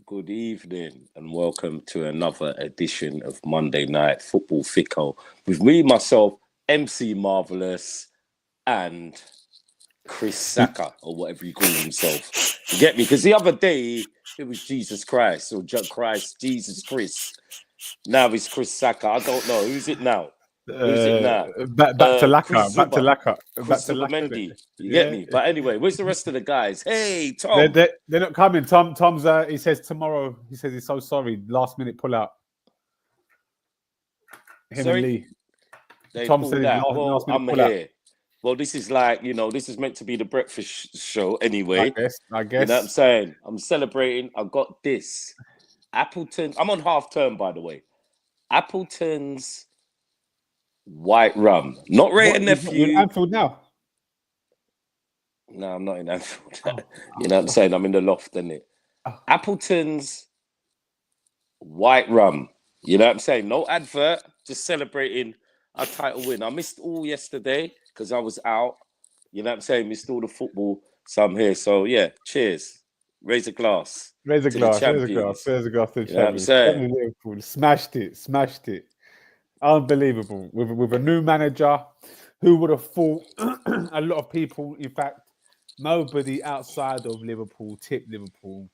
Good evening and welcome to another edition of Monday Night Football Fico with me, myself, MC Marvellous and Chris Saka or whatever you call himself. You get me? Because the other day it was Jesus Christ or Jesus Chris. Now it's Chris Saka. I don't know. Who's it now? Who's it now? Back to Laca. Chris Back to Zuba. Laca. Chris Back to Laca. Zubermendi. You get me? But anyway, where's the rest of the guys? Hey, Tom. They're not coming. Tom's. He says tomorrow. He says he's so sorry. Last minute pull out. Him Sorry? and Lee. They Tom pulled said out. last minute I'm pull here. Well, this is like, this is meant to be the breakfast show anyway. I guess. You know what I'm saying? I'm celebrating. I got this. Appleton. I'm on half term, by the way. Appleton's white rum. Not Ray and Nephew. You're in Anfield now? No, I'm not in Anfield. You know what I'm saying? I'm in the loft, innit? Appleton's white rum. You know what I'm saying? No advert. Just celebrating our title win. I missed all yesterday because I was out. You know what I'm saying? Missed all the football. So I'm here. So yeah, cheers. Raise a glass. Raise a glass. To the champions. I'm saying? Liverpool. Smashed it. Unbelievable. With a new manager, who would have thought a lot of people, in fact, nobody outside of Liverpool tipped Liverpool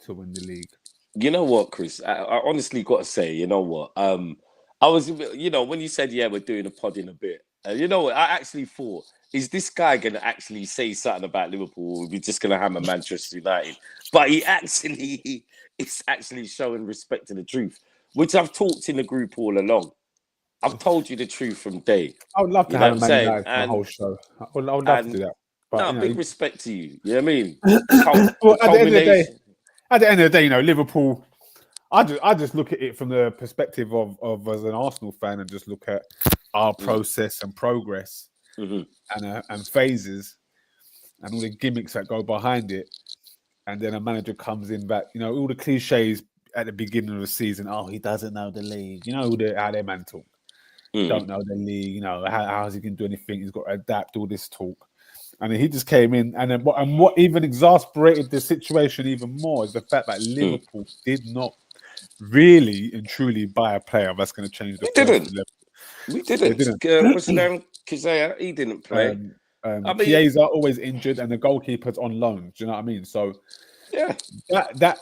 to win the league. You know what, Chris? I honestly got to say, you know what? I was, when you said, yeah, we're doing a pod in a bit, you know what? I actually thought, is this guy going to actually say something about Liverpool? We're just going to hammer Manchester United. But he is actually showing respect to the truth, which I've talked in the group all along. I've told you the truth from day. I would love to have a Man United for the whole show. I would love to do that. But, big respect to you. You know what I mean? Well, at the end of the day, Liverpool. I just look at it from the perspective of as an Arsenal fan and just look at our process and progress and phases and all the gimmicks that go behind it. And then a manager comes in back, all the cliches at the beginning of the season. Oh, he doesn't know the league. How their man talk. Don't know the league. How is he going to do anything? He's got to adapt all this talk. And then he just came in, and what even exasperated the situation even more is the fact that Liverpool did not really and truly buy a player that's going to change the We didn't. What's his name? Kizaya, he didn't play. Chiesa always injured, and the goalkeeper's on loan. Do you know what I mean? So yeah,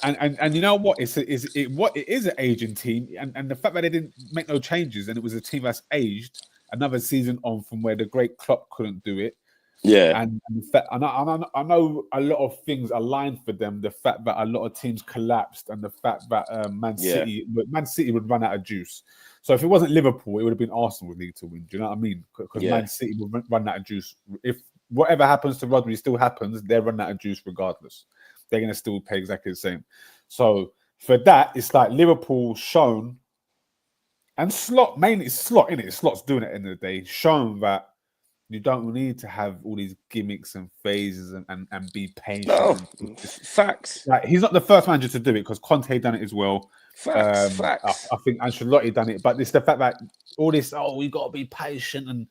and you know what? It is an aging team, and the fact that they didn't make no changes, and it was a team that's aged another season on from where the great Klopp couldn't do it. Yeah, and the fact, I know a lot of things aligned for them. The fact that a lot of teams collapsed, and the fact that Man City would run out of juice. So if it wasn't Liverpool, it would have been Arsenal would need to win. Do you know what I mean? Because Man City would run out of juice. If whatever happens to Rodri still happens, they're running out of juice regardless. They're going to still pay exactly the same. So for that, it's like Liverpool shown, and Slot, mainly it's Slot, innit? Slot's doing it at the end of the day, shown that you don't need to have all these gimmicks and phases and be patient. No, facts. Like, he's not the first manager to do it because Conte done it as well. Facts. I think Ancelotti done it, but it's the fact that all this, we got to be patient, and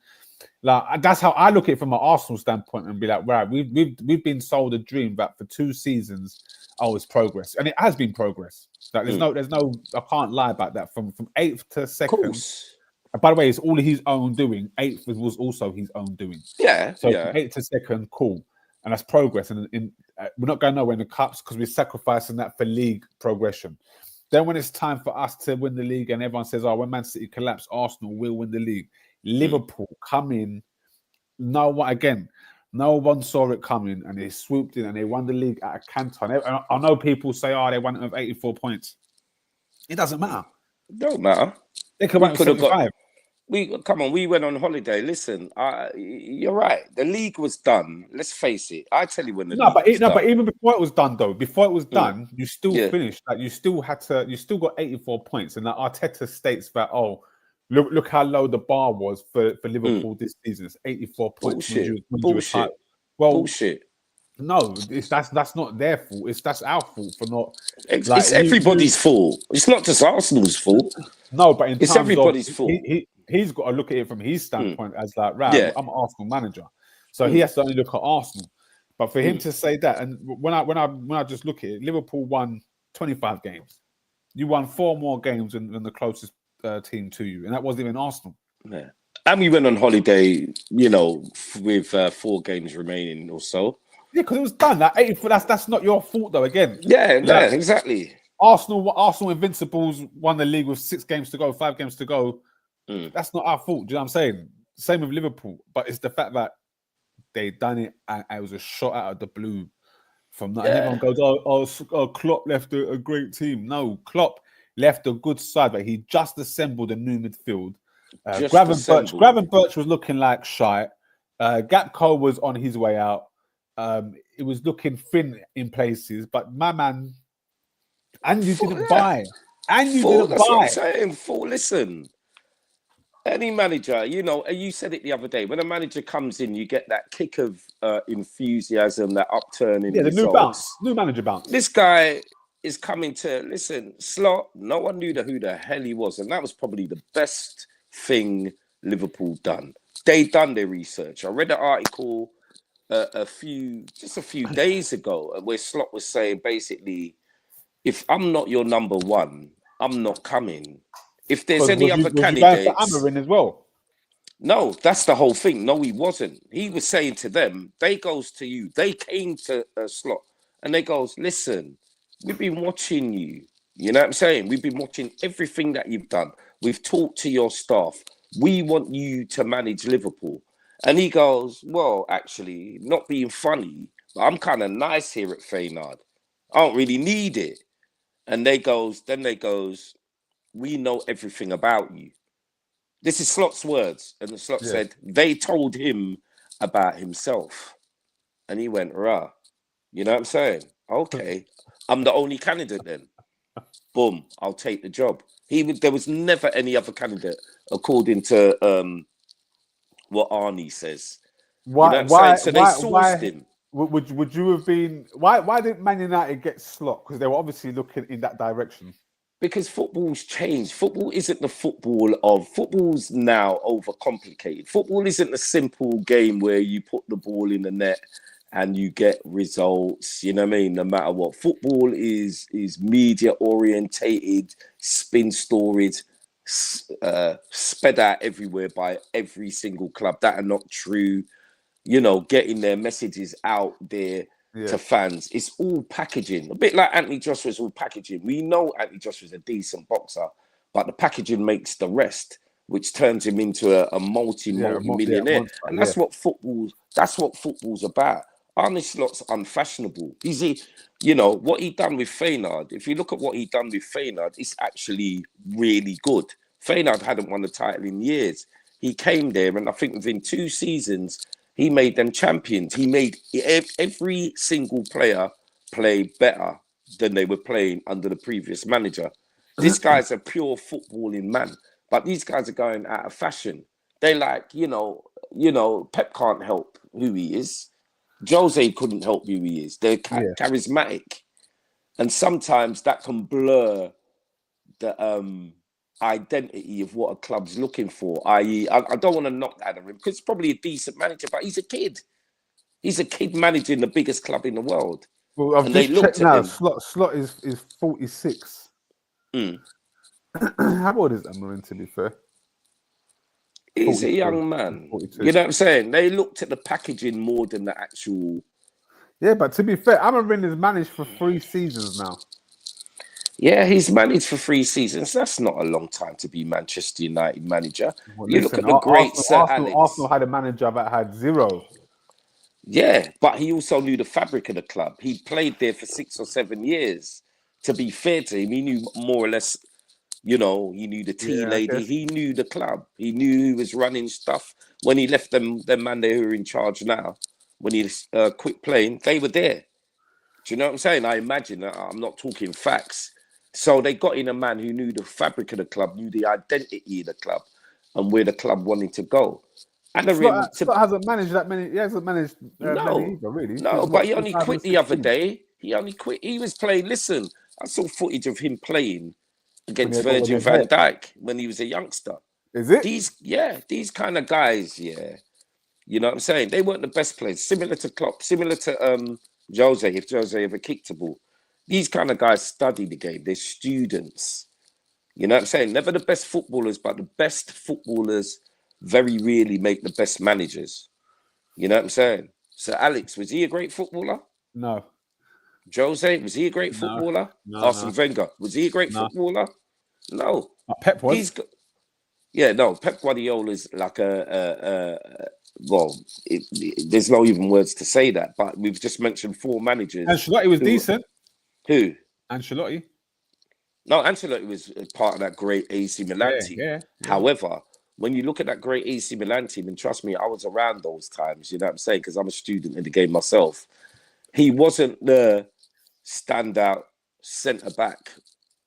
like that's how I look at it from an Arsenal standpoint and be like, right, we've been sold a dream that for 2 seasons, it's progress, and it has been progress. Like there's no, I can't lie about that. From 8th to 2nd. By the way, it's all his own doing. 8th was also his own doing. Yeah. So from 8th to 2nd, cool, and that's progress. And we're not going nowhere in the cups because we're sacrificing that for league progression. Then when it's time for us to win the league, and everyone says, when Man City collapse, Arsenal will win the league. Liverpool come in. No one saw it coming, and they swooped in and they won the league at a canter. I know people say, they won it with 84 points. It doesn't matter. Don't matter. They could have won 75. We went on holiday. Listen, you're right. The league was done. Let's face it. I tell you when the league was done. But even before it was done, though, you still finished. Like you still got 84 points, and that Arteta states that look how low the bar was for Liverpool this season. It's 84 points. Bullshit. Bullshit. No, that's not their fault. That's our fault for not. It's everybody's fault. It's not just Arsenal's fault. No, but it's everybody's fault. He's got to look at it from his standpoint as like, right, I'm an Arsenal manager, so he has to only look at Arsenal. But for him to say that, and when I just look at it, Liverpool won 25 games. You won 4 more games than the closest team to you, and that wasn't even Arsenal. Yeah. And we went on holiday, with 4 games remaining or so. Yeah, because it was done. That's not your fault though. Again, Yeah, exactly. Arsenal Invincibles won the league with 6 games to go, 5 games to go. That's not our fault. Do you know what I'm saying? Same with Liverpool, but it's the fact that they done it and it was a shot out of the blue from that. And everyone goes, "Oh, Klopp left a great team." No, Klopp left a good side, but he just assembled a new midfield. Gravenberch was looking like shite. Gakpo was on his way out. It was looking thin in places, but my man, and you didn't buy. And you didn't that's buy. What I'm saying. Listen, any manager, you said it the other day, when a manager comes in, you get that kick of enthusiasm, that upturn in results. New manager bounce. This guy is coming to, listen, Slot, no one knew who the hell he was. And that was probably the best thing Liverpool done. They done their research. I read an article a few days ago where Slot was saying, basically, if I'm not your number one, I'm not coming. If there's any other candidates, Amarin as well. No, that's the whole thing. No, he wasn't. He was saying to them, they goes to you. They came to Slot and they goes, listen, we've been watching you. You know what I'm saying? We've been watching everything that you've done. We've talked to your staff. We want you to manage Liverpool. And he goes, well, actually, not being funny, but I'm kind of nice here at Feyenoord. I don't really need it. And they goes, we know everything about you. This is Slot's words. And the Slot said, they told him about himself. And he went, rah. You know what I'm saying? Okay. I'm the only candidate then. Boom, I'll take the job. There was never any other candidate, according to what Arnie says. Why? So they sourced him. Would you have been? Why didn't Man United get Slot? Because they were obviously looking in that direction. Because football's changed. Football isn't the football's now overcomplicated. Football isn't a simple game where you put the ball in the net and you get results, you know what I mean? No matter what. Football is media orientated, spin storied, sped out everywhere by every single club that are not true, getting their messages out there to fans. It's all packaging. A bit like Anthony Joshua's all packaging. We know Anthony Joshua's a decent boxer, but the packaging makes the rest, which turns him into a multi-millionaire. And that's what football's about. Arne Slot's unfashionable. What he done with Feyenoord, if you look at what he done with Feyenoord, it's actually really good. Feyenoord hadn't won the title in years. He came there, and I think within 2 seasons, he made them champions. He made every single player play better than they were playing under the previous manager. This guy's a pure footballing man, but these guys are going out of fashion. They like, Pep can't help who he is. Jose couldn't help who he is. They're charismatic. And sometimes that can blur the identity of what a club's looking for, i.e., I don't want to knock that at him because he's probably a decent manager, but he's a kid. He's a kid managing the biggest club in the world. Well, I've just checked now. Slot is 46. How old is Amarin, to be fair? He's a young man. 42. You know what I'm saying? They looked at the packaging more than the actual... Yeah, but to be fair, Amarin has managed for 3 seasons now. Yeah, he's managed for 3 seasons. That's not a long time to be Manchester United manager. Look at the great Sir Alex. Arsenal had a manager that had 0. Yeah, but he also knew the fabric of the club. He played there for 6 or 7 years. To be fair to him, he knew more or less, he knew the tea lady. He knew the club. He knew who was running stuff. When he left them man they who are in charge now, when he quit playing, they were there. Do you know what I'm saying? I imagine, I'm not talking facts. So they got in a man who knew the fabric of the club, knew the identity of the club, and where the club wanted to go. And Slot hasn't managed that many. He hasn't managed many either, really. No, but he only quit the other day. He only quit. He was playing. Listen, I saw footage of him playing against Virgil van Dijk when he was a youngster. Is it? These kind of guys, you know what I'm saying? They weren't the best players. Similar to Klopp, similar to Jose, if Jose ever kicked a ball. These kind of guys study the game. They're students. You know what I'm saying? Never the best footballers, but the best footballers very rarely make the best managers. You know what I'm saying? So Alex, was he a great footballer? No. Jose, was he a great No. footballer? No. Arsene Wenger, was he a great No. footballer? No. Pep was. Pep Guardiola's like there's no even words to say that, but we've just mentioned 4 managers. Ancelotti was decent. Who? Ancelotti. No, Ancelotti was part of that great AC Milan team. Yeah. However, when you look at that great AC Milan team, and trust me, I was around those times, you know what I'm saying? Because I'm a student in the game myself. He wasn't the standout centre-back,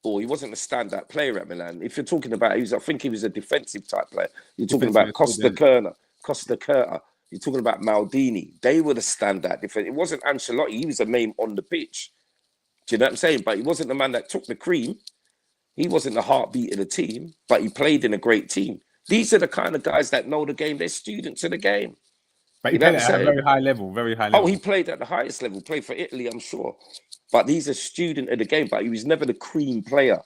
or he wasn't a standout player at Milan. If you're talking about, I think he was a defensive type player. You're talking about Costa Curta. You're talking about Maldini. They were the standout defense. It wasn't Ancelotti. He was a name on the pitch. Do you know what I'm saying? But he wasn't the man that took the cream. He wasn't the heartbeat of the team, but he played in a great team. These are the kind of guys that know the game. They're students of the game. But he played at a very high level, Oh, he played at the highest level, played for Italy, I'm sure. But he's a student of the game, but he was never the cream player.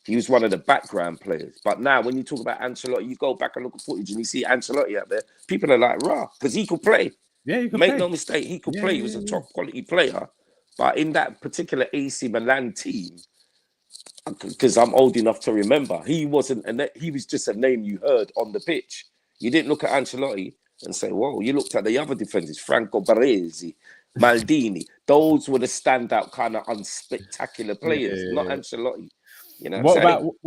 He was one of the background players. But now when you talk about Ancelotti, you go back and look at footage and you see Ancelotti out there, people are like, rah, because he could play. Yeah, he could Make play. no mistake, he could play. He was a top quality player. But in that particular AC Milan team, because I'm old enough to remember, he was just a name you heard on the pitch. You didn't look at Ancelotti and say, whoa, you looked at the other defenders, Franco Baresi, Maldini. Those were the standout kind of unspectacular players, not Ancelotti. You know what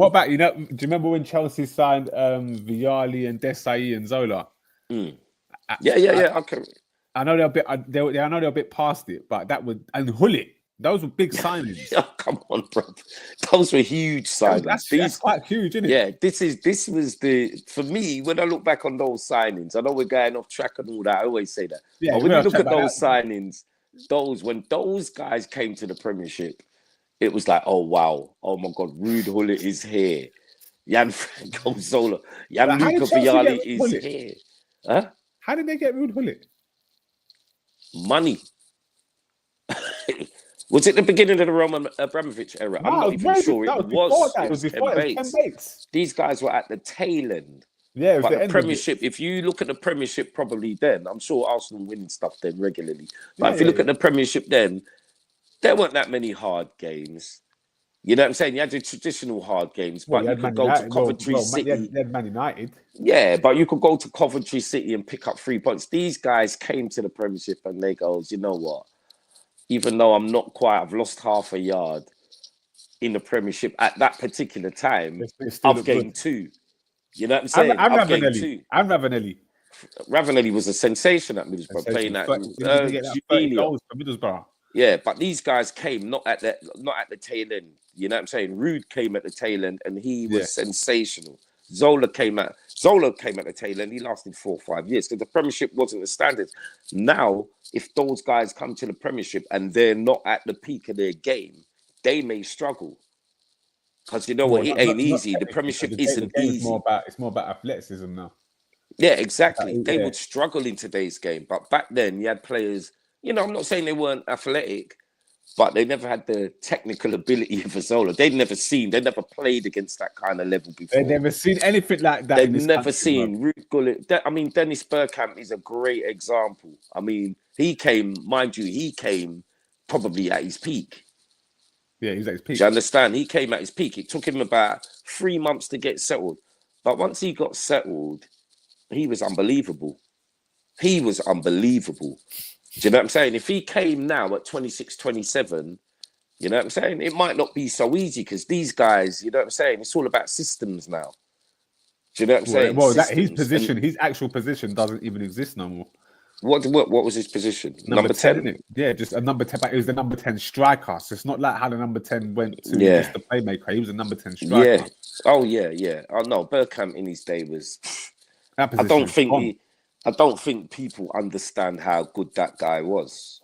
about, do you remember when Chelsea signed Vialli and Desai and Zola? Okay. I know they're a bit past it, but and Hullet, those were big signings. Oh, come on, bro. Those were huge signings. That's quite huge, isn't it? Yeah, this was for me, when I look back on those signings, I know we're going off track and all that. I always say that. Yeah, but when you look at those signings, when those guys came to the Premiership, it was like, oh, wow. Oh, my God. Ruud Gullit is here. Gianfranco Zola. Gianluca Vialli is here. Huh? How did they get Ruud Gullit? Money. Was it the beginning of the Roman Abramovich era? I'm not even sure. It was Ken Bates. These guys were at the tail end. Yeah, but the Premiership, if you look at the Premiership probably then, I'm sure Arsenal winning stuff then regularly. But if you look at the Premiership then, there weren't that many hard games. You know what I'm saying? You had the traditional hard games, but you could go to Coventry City. You had Man United. Yeah, but you could go to Coventry City and pick up 3 points. These guys came to the Premiership and they go, you know what? Even though I've lost half a yard in the Premiership at that particular time, I've gained 2. You know what I'm saying? I'm Ravanelli. Ravanelli was a sensation at Middlesbrough, playing at Middlesbrough. Yeah, but these guys came not at the tail end. You know what I'm saying? Ruud came at the tail end and he was sensational. Zola came at the tail end. He lasted 4 or 5 years because the Premiership wasn't the standard. Now, if those guys come to the Premiership and they're not at the peak of their game, they may struggle. Because you know what? It ain't easy. The Premiership isn't easy. It's more about athleticism now. Yeah, exactly. They would struggle in today's game. But back then, you had players, I'm not saying they weren't athletic, but they never had the technical ability of Zola. They'd never played against that kind of level before. They'd never seen anything like that. They've never seen Ruud Gullit. Dennis Bergkamp is a great example. I mean, he came probably at his peak. Yeah, he was at his peak. Do you understand? He came at his peak. It took him about 3 months to get settled. But once he got settled, he was unbelievable. Do you know what I'm saying? If he came now at 26, 27, you know what I'm saying? It might not be so easy because these guys, you know what I'm saying? It's all about systems now. Do you know what I'm saying? Well, his actual position doesn't even exist no more. What was his position? Number 10? Isn't it? Yeah, just a number 10. But it was the number 10 striker. So it's not like how the number 10 went to just the playmaker. He was a number 10 striker. Yeah. Oh, yeah. Oh, no, Bergkamp in his day was... I don't think people understand how good that guy was.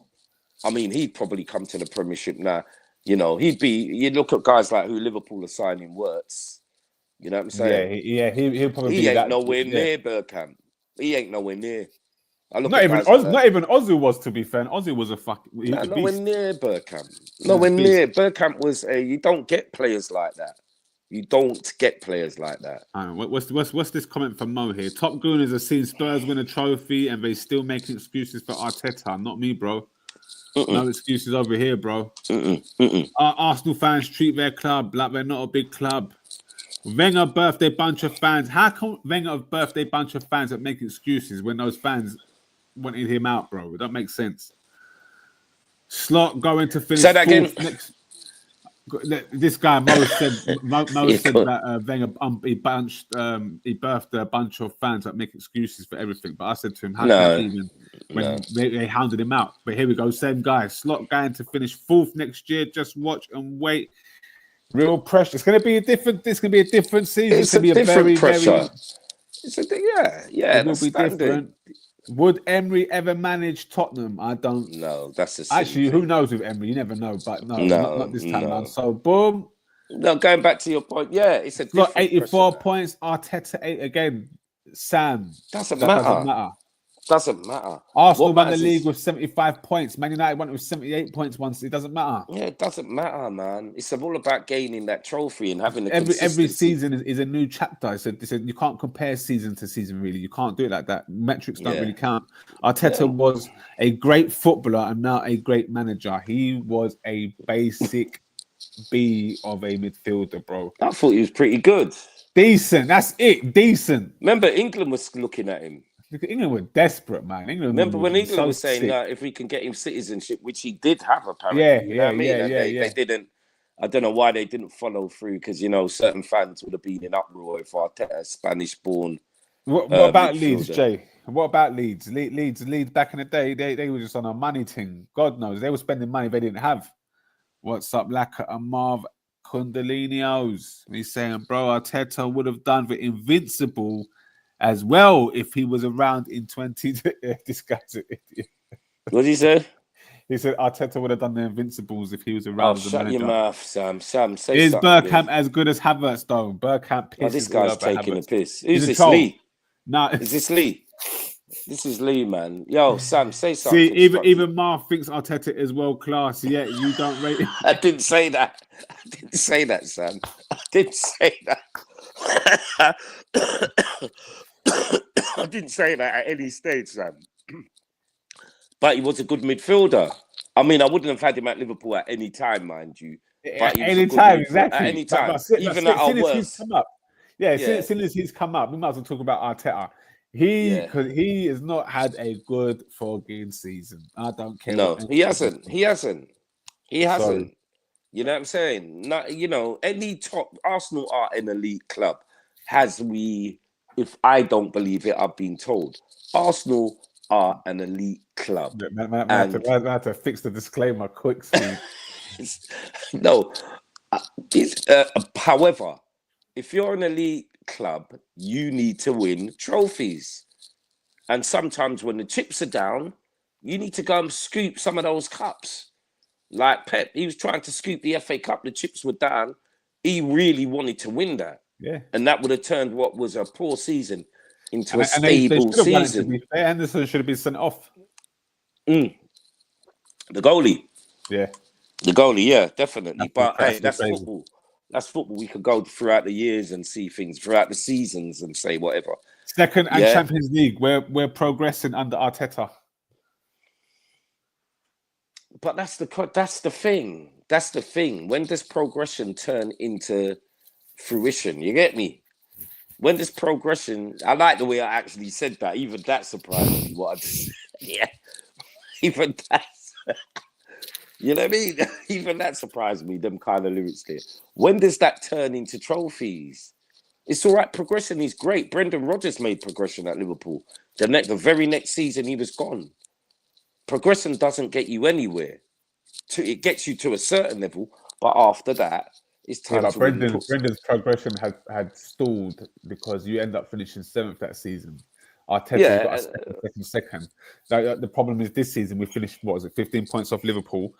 I mean, he'd probably come to the Premiership now. You look at guys like who Liverpool are signing, Wirtz. You know what I'm saying? He'll probably He ain't nowhere near Bergkamp. He ain't nowhere near. I look at guys Not even Ozil was, to be fair. And Ozil was a he was a nowhere beast. near Bergkamp. Nowhere near. Bergkamp was you don't get players like that. You don't get players like that. What's this comment from Mo here? Top Gooners have seen Spurs win a trophy and they still making excuses for Arteta. Not me, bro. No excuses over here, bro. Arsenal fans treat their club like they're not a big club. Wenger birthday bunch of fans. How come Wenger birthday bunch of fans that make excuses when those fans wanted him out, bro? It don't make sense. Slot going to finish. Say that again. This guy Mo said that Wenger he birthed a bunch of fans that make excuses for everything. But I said to him, how can when they hounded him out? But here we go, same guy. Slot going to finish 4th next year. Just watch and wait. Real pressure. It's going to be a different. This can be a different season. It's going to be a different pressure. It's a it will be different. Would Emery ever manage Tottenham? I don't. No, that's the actually. Who knows with Emery? You never know. But not this time around. So boom. No, going back to your point. Yeah, it's a different 84 points. Arteta 8 again. Sam doesn't matter. Doesn't matter. Arsenal won the league with 75 points. Man United won it with 78 points once. It doesn't matter. Yeah, it doesn't matter, man. It's all about gaining that trophy and having the every season is a new chapter. So you can't compare season to season, really. You can't do it like that. Metrics don't really count. Arteta was a great footballer and now a great manager. He was a basic B of a midfielder, bro. I thought he was pretty good. Decent. That's it. Decent. Remember, England was looking at him. England were desperate, man. Remember when England was saying that if we can get him citizenship, which he did have, apparently. They didn't. I don't know why they didn't follow through because certain fans would have been in uproar if Arteta, Spanish-born. What about Leeds, Jay? What about Leeds? Leeds back in the day, they were just on a money thing. God knows they were spending money they didn't have. What's up, Laca and Marv Kundalinios? He's saying, bro, Arteta would have done the invincible as well if he was around in 20. This guy's an idiot. What did he say? He said Arteta would have done the Invincibles if he was around. Shut your mouth, Sam. Sam, say Is something. Bergkamp as good as Havertz, though? Bergkamp pisses. This guy's taking a piss. He's Who's this, troll. Lee? No. Is this Lee? This is Lee, man. Yo, Sam, say something. See, even Marv thinks Arteta is world class. Yet you don't rate him. I didn't say that. I didn't say that, Sam. I didn't say that. I didn't say that at any stage, Sam. But he was a good midfielder. I mean, I wouldn't have had him at Liverpool at any time, mind you. At any time, exactly. At any time. Even at our worst. Since he's come up, we might as well talk about Arteta. He has not had a good four-game season. I don't care. No, he hasn't. He hasn't. Sorry. You know what I'm saying? Not, any top Arsenal are an elite club. If I don't believe it, I've been told. Arsenal are an elite club. I have to fix the disclaimer quick. No. However, if you're an elite club, you need to win trophies. And sometimes when the chips are down, you need to go and scoop some of those cups. Like Pep, he was trying to scoop the FA Cup, the chips were down. He really wanted to win that. Yeah. And that would have turned what was a poor season into a stable season. Anderson should have been sent off. The goalie. Yeah. The goalie, yeah, definitely. But hey, that's football. That's football. We could go throughout the years and see things throughout the seasons and say whatever. Second and Champions League, we're progressing under Arteta. But that's the thing. That's the thing. When does progression turn into fruition? You get me? When does progression? I like the way I actually said that. Even that surprised me. What I just said. Yeah. Even that. You know what I mean? Even that surprised me. Them kind of lyrics there. When does that turn into trophies? It's all right. Progression is great. Brendan Rodgers made progression at Liverpool. The very next season, he was gone. Progression doesn't get you anywhere. It gets you to a certain level, but after that, it's time to Brendan's progression had stalled because you end up finishing 7th that season. Arteta got second. Now, the problem is this season we finished 15 points off Liverpool.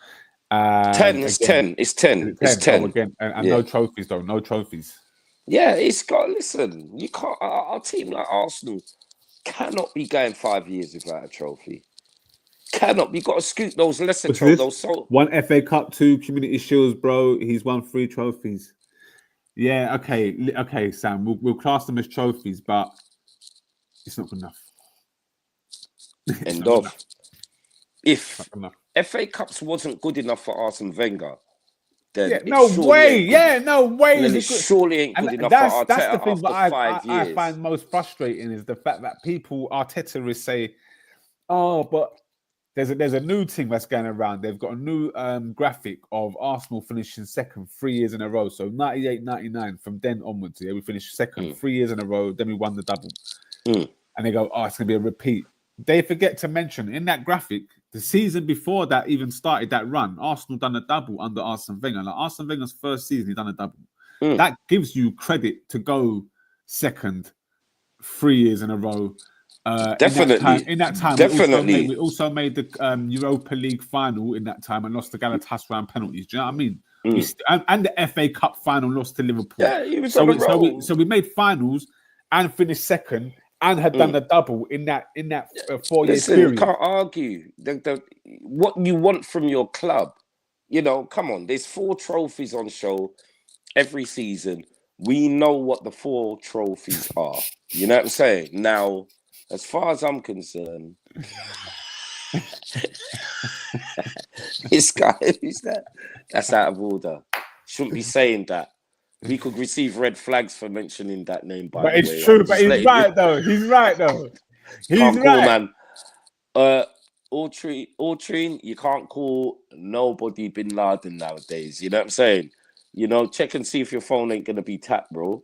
10. It's 10. It's 10. It's 10. Again, and no trophies though. No trophies. Yeah, it's got. Listen, you can't. Our team like Arsenal, cannot be going 5 years without a trophy. Cannot. You got to scoop those lesser What's trophies. this? Those 1 FA Cup, 2 Community Shields, bro. He's won 3 trophies. Yeah, okay, Sam. We'll class them as trophies, but it's not good enough. End of. If FA Cups wasn't good enough for Arsene Wenger, then no way. Then it surely ain't good enough for Arteta. That's the thing that I find most frustrating is the fact that Arteta is say, oh, but there's a new thing that's going around. They've got a new graphic of Arsenal finishing second 3 years in a row. So 98, 99, from then onwards, yeah, we finished second 3 years in a row. Then we won the double. And they go, oh, it's going to be a repeat. They forget to mention in that graphic, the season before that even started that run, Arsenal done a double under Arsene Wenger. Like Arsene Wenger's first season, he done a double. That gives you credit to go second 3 years in a row. Definitely. In that time, definitely. We also made the Europa League final in that time and lost to Galatasaray on penalties. Do you know what I mean? And the FA Cup final lost to Liverpool. Yeah, he was on a roll. So we made finals and finished second and had done the double in that 4 year period. You can't argue what you want from your club. You know, come on. There's 4 trophies on show every season. We know what the 4 trophies are. You know what I'm saying? Now, as far as I'm concerned, this guy, who's that? That's out of order. Shouldn't be saying that. We could receive red flags for mentioning that name. But it's true. But he's right, though. He's right, though. He's right, man. Altrine, you can't call nobody Bin Laden nowadays. You know what I'm saying? You know, check and see if your phone ain't gonna be tapped, bro.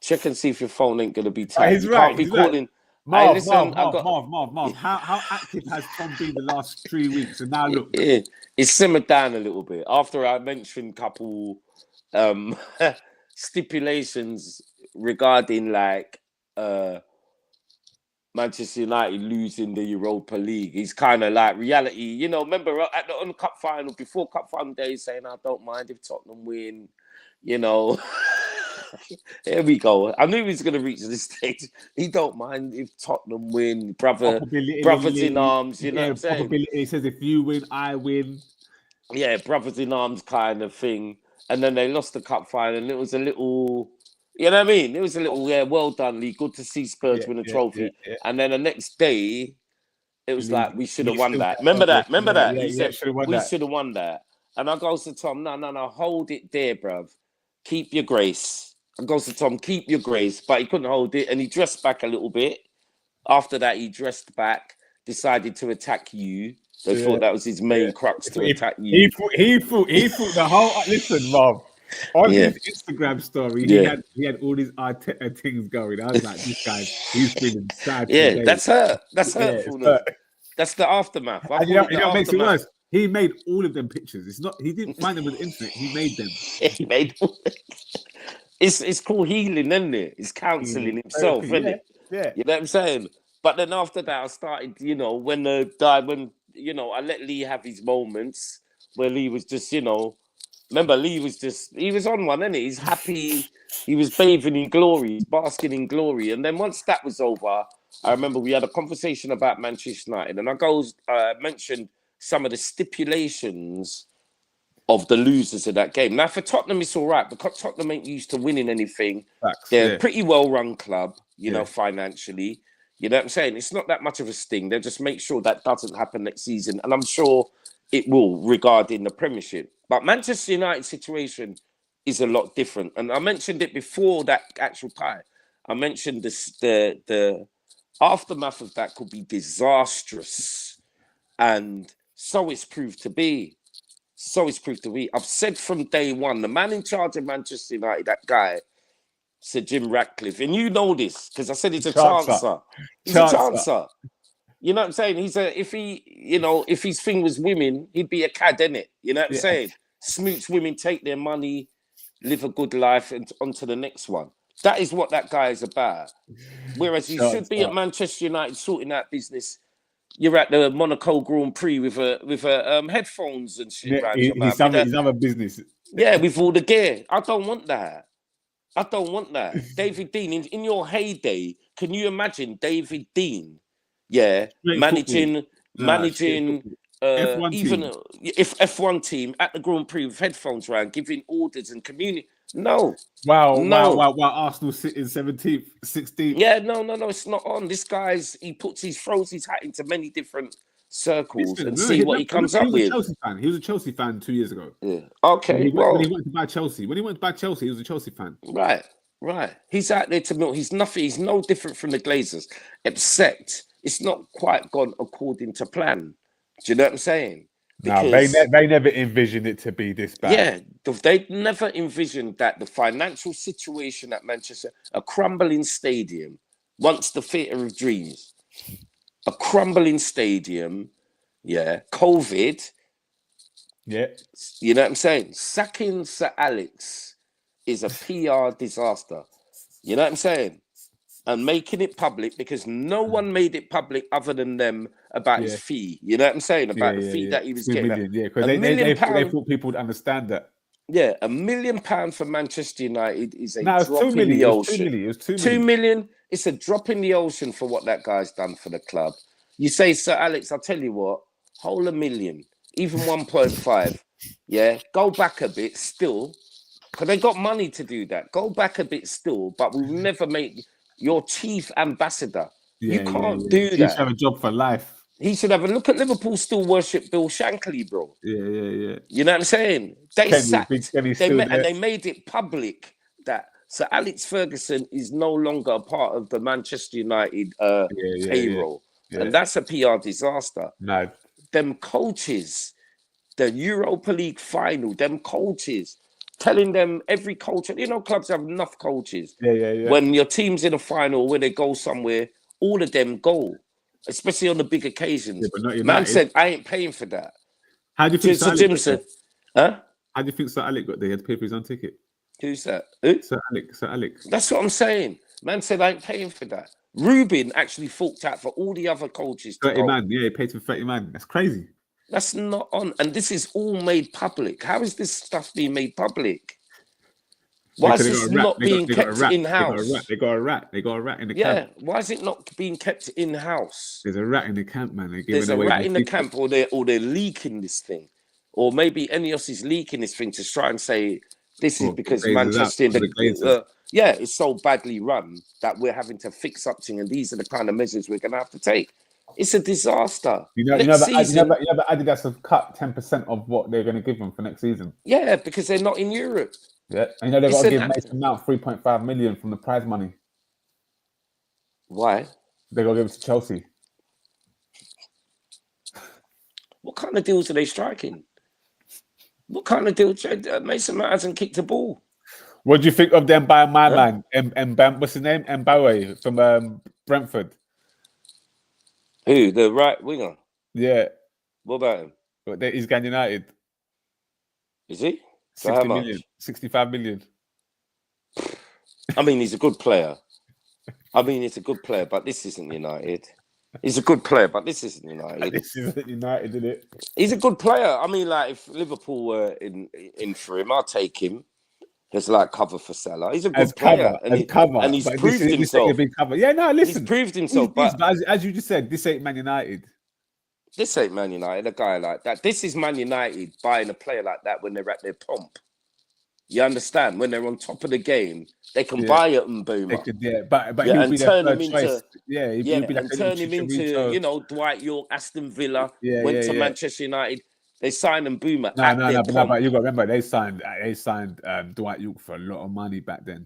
Check and see if your phone ain't gonna be tapped. He's you right. Can't be he's calling. Marv, hey, listen, Marv. How active has Tom been the last 3 weeks? And now look, it simmered down a little bit after I mentioned a couple stipulations regarding like Manchester United losing the Europa League. He's kind of like reality, you know. Remember on the cup final, before cup final day, saying I don't mind if Tottenham win, you know. Here we go. I knew he was going to reach this stage. He don't mind if Tottenham win, brothers in arms. You know what I'm saying? He says if you win, I win. Yeah, brothers in arms kind of thing. And then they lost the cup final, and it was a little, you know what I mean? It was a little, well done, Lee. Good to see Spurs win a trophy. Yeah. And then the next day, it was like, we should have won that. Remember that? He said, we should have won that. And I goes to Tom, no, hold it there, bruv. Keep your grace. I goes to Tom, keep your grace. But he couldn't hold it, and he dressed back a little bit. After that, he dressed back, decided to attack you. They thought that was his main crux to attack you. He thought the whole. Listen, Rob. On his Instagram story, he had all these things going. I was like, this guy, he's feeling sad. Yeah, that's hurt. That's hurtful. That's the aftermath. And you know what makes it worse? He made all of them pictures. It's not. He didn't find them on the internet. He made them. He made. It's called healing, isn't it? It's counselling himself, isn't it? Yeah. You know what I'm saying? But then after that, I started, you know, when I let Lee have his moments where Lee was just, you know, remember Lee was just, he was on one, innit? He's happy, he was bathing in glory, basking in glory. And then once that was over, I remember we had a conversation about Manchester United, and I mentioned some of the stipulations of the losers of that game. Now, for Tottenham, it's all right, because Tottenham ain't used to winning anything. They're a pretty well-run club, you know, financially. You know what I'm saying? It's not that much of a sting. They'll just make sure that doesn't happen next season. And I'm sure it will regarding the Premiership. But Manchester United's situation is a lot different. And I mentioned it before that actual tie. I mentioned the aftermath of that could be disastrous. And so it's proved to be. I've said from day one, the man in charge of Manchester United, that guy, Sir Jim Ratcliffe, and you know this because I said he's a chancer. He's a chancer. You know what I'm saying? If his thing was women, he'd be a cad, innit? You know what I'm saying? Smooch women, take their money, live a good life, and on to the next one. That is what that guy is about. Whereas he should be at Manchester United sorting out business. You're at the Monaco Grand Prix with headphones and shit. He's other business. Yeah, with all the gear. I don't want that. I don't want that. David Dean, in your heyday, can you imagine David Dean? Yeah, Straight football. managing, Nah, straight managing, football. F1 even team. if F1 team at the Grand Prix with headphones around, giving orders and community. No, no. Wow. Arsenal sitting 17th, 16th. Yeah, no. It's not on. This he throws his hat into many different circles Listen, and see what he comes he up was a with. Chelsea fan. He was a Chelsea fan 2 years ago. Yeah. Okay, When well, he went to buy Chelsea, he was a Chelsea fan. right. He's out there to milk. He's nothing. He's no different from the Glazers, except it's not quite gone according to plan. Do you know what I'm saying? No, they never envisioned it to be this bad. Yeah, they never envisioned that the financial situation at Manchester, a crumbling stadium, once the theatre of dreams, a crumbling stadium, yeah, COVID, yeah, you know what I'm saying? Sacking Sir Alex is a PR disaster. You know what I'm saying? And making it public because no one made it public other than them about his fee. You know what I'm saying? About the fee that he was getting. Million, because they thought people would understand that. Yeah, £1 million for Manchester United is a drop in the ocean. It was 2 million. 2 million. It's a drop in the ocean for what that guy's done for the club. You say, Sir Alex, I'll tell you what, whole $1 million, even 1.5. Yeah, go back a bit still, because they got money to do that. Go back a bit still, but we'll never make your chief ambassador. You can't do that. He should have a job for life. He should have a look at Liverpool still worship Bill Shankly, bro. Yeah. You know what I'm saying? They they made it public that Sir Alex Ferguson is no longer a part of the Manchester United payroll. Yeah. And that's a PR disaster. No. Them coaches, the Europa League final, them coaches, telling them every coach, clubs have enough coaches. Yeah. When your team's in a final, when they go somewhere, all of them go. Especially on the big occasions. Man said, I ain't paying for that. How do you think Sir Alex got huh? How do you think Sir Alex got there? He had to pay for his own ticket. Who's that? Who? Sir Alex. That's what I'm saying. Man said, I ain't paying for that. Rubin actually forked out for all the other coaches. 30 man. Yeah, he paid for 30 man. That's crazy. That's not on. And this is all made public. How is this stuff being made public? Why is this not being kept in-house? They got a rat in the camp. Yeah, why is it not being kept in-house? There's a rat in the camp, man. There's a rat in the camp, or they're leaking this thing. Or maybe Enios is leaking this thing to try and say, this is because Manchester... it's so badly run that we're having to fix something, and these are the kind of measures we're going to have to take. It's a disaster. You know that Adidas have cut 10% of what they're going to give them for next season. Yeah, because they're not in Europe. Yeah, and they've got to give Mason Mount 3.5 million from the prize money. Why? They got to give it to Chelsea. What kind of deals are they striking? What kind of deal? Mason Mount hasn't kicked a ball. What do you think of them buying my man? What's his name? Mbawe from Brentford. Who? The right winger? Yeah. What about him? He's going United. Is he? 60 million, 65 million. I mean, he's a good player. But this isn't United. He's a good player, but this isn't United. This isn't United, is it? He's a good player. I mean, like, if Liverpool were in for him, I'll take him. There's like cover for Salah. He's a good player. And he's proved himself. Yeah, no, listen. He's proved himself. But as you just said, this ain't Man United. This ain't Man United, a guy like that. This is Man United buying a player like that when they're at their pomp. You understand? When they're on top of the game, they can buy it and boom. But he'll be turn their him third choice. into and turn him into Dwight York, Aston Villa, went to Manchester United. They signed and Boomer. No, but you got to remember they signed Dwight York for a lot of money back then.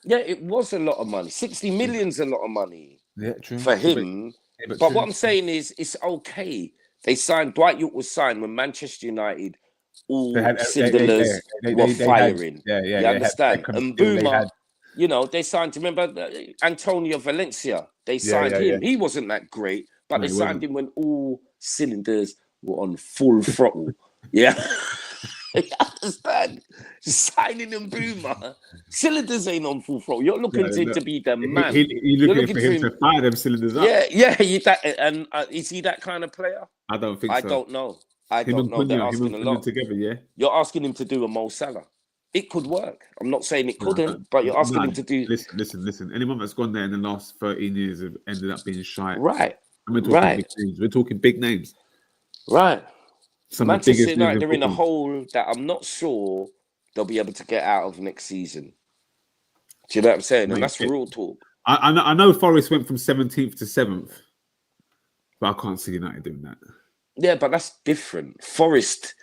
Yeah, it was a lot of money. 60 million's a lot of money. Yeah, true. For him. But what I'm saying is, it's okay. They signed, Dwight York was signed when Manchester United, all cylinders were firing. You understand? And Boomer, they signed, remember Antonio Valencia? They signed him. He wasn't that great, but they signed him when all cylinders were on full throttle. Yeah. You understand? Signing and Boomer. Cylinders ain't on full throttle. You're looking to be the man. You're looking for him to fire them cylinders up. Yeah. And is he that kind of player? I don't think so. I don't know. They're asking a lot. Together, yeah. You're asking him to do a Mo Salah. It could work. I'm not saying it couldn't, but you're asking him to do. Listen. Anyone that's gone there in the last 13 years have ended up being shite. Right. And we're talking big names. We're talking big names. Right. Some Manchester of the biggest United, names they're in a hole that I'm not sure they'll be able to get out of next season. Do you know what I'm saying? And that's real talk. I know Forest went from 17th to 7th, but I can't see United doing that. Yeah, but that's different. Forest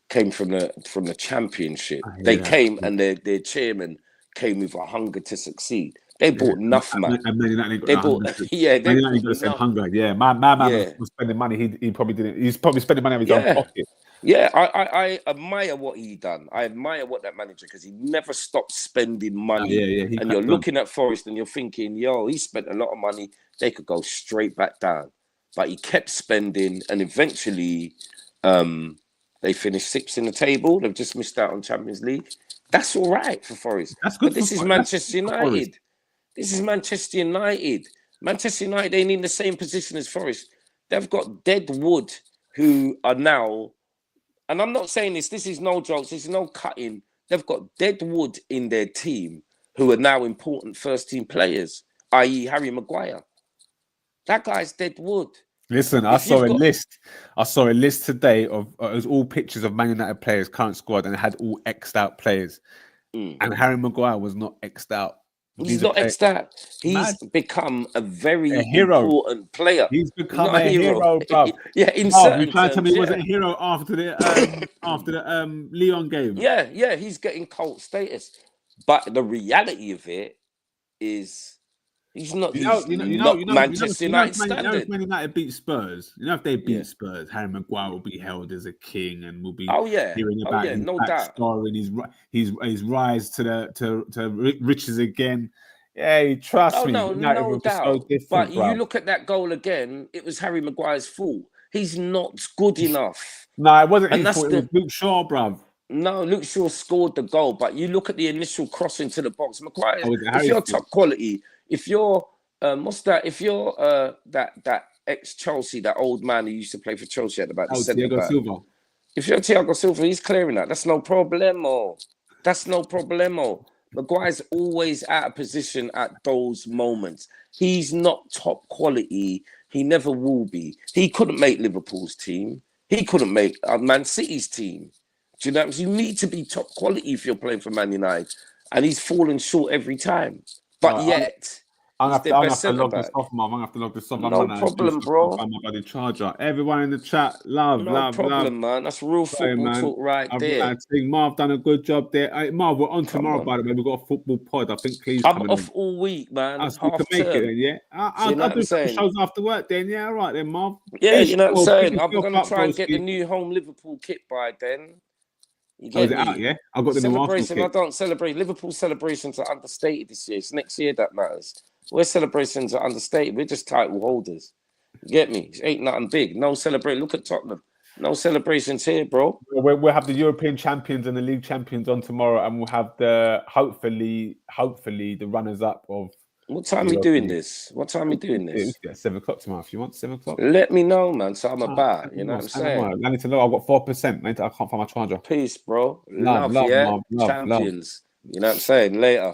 came from the Championship. They came and their chairman came with a hunger to succeed. They bought enough, man. And Man United got they bought the same hunger. Yeah, my man was spending money. He probably didn't. He's probably spending money out of his own pocket. Yeah, I admire what he done. I admire what that manager, because he never stopped spending money. And you're looking at Forest and you're thinking, yo, he spent a lot of money. They could go straight back down. But he kept spending, and eventually they finished 6th in the table. They've just missed out on Champions League. That's all right for Forest. That's good. But this is Manchester United. This is Manchester United. Manchester United ain't in the same position as Forest. They've got dead wood who are now, and I'm not saying this is no jokes, this is no cutting. They've got dead wood in their team who are now important first team players, i.e. Harry Maguire. That guy's dead wood. Listen, I saw a list. I saw a list today of it was all pictures of Man United players, current squad, and it had all X'd out players. And Harry Maguire was not X'd out. He's not X'd out. He's become a very important player. He's become a hero, bro. Yeah, in certain you trying to tell me he wasn't a hero after the Lyon game? Yeah, he's getting cult status. But the reality of it is, he's not. Manchester United standard. If Man United beat Spurs, if they beat Spurs, Harry Maguire will be held as a king, and will be hearing about his backstory and his rise to riches again. Yeah, trust me. No doubt. So but you look at that goal again. It was Harry Maguire's fault. He's not good enough. No, it wasn't his fault. It was Luke Shaw, bruv. No, Luke Shaw scored the goal, but you look at the initial cross into the box. Maguire, if you're top quality, if you're if you're that ex-Chelsea, that old man who used to play for Chelsea at about the centre back. If you're Thiago Silva, he's clearing that. That's no problemo. Maguire's always out of position at those moments. He's not top quality. He never will be. He couldn't make Liverpool's team. He couldn't make Man City's team. Do you know what I'm saying? You need to be top quality if you're playing for Man United. And he's fallen short every time. But yet, I'm going to have to log this off, Mum. I'm going to have to log this off. No problem, bro. I'm my bloody charger. Everyone in the chat, love. No problem, man. That's real football talk right there. I think Marv done a good job there. Marv, we're on tomorrow, by the way. We've got a football pod. I think please I'm off all week, man. We can make it then, yeah? I'll do some shows after work then. Yeah, all right then, Marv. Yeah, you know what I'm saying? I'm going to try and get the new home Liverpool kit by then. Is it out, yeah? I've got the new Arsenal kit. I don't celebrate. Liverpool celebrations are understated this year. It's next year that matters. We're celebrations are understated. We're just title holders. You get me? It ain't nothing big. No celebrate. Look at Tottenham. No celebrations here, bro. We'll have the European champions and the league champions on tomorrow, and we'll have the hopefully the runners up of. What time are we doing this? What time are we doing this? Yeah, 7 o'clock tomorrow. If you want 7 o'clock, let me know, man. So I'm about. You know what I'm saying? I need to know. I've got 4%. I can't find my charger. Peace, bro. Love, champions. You know what I'm saying? Later.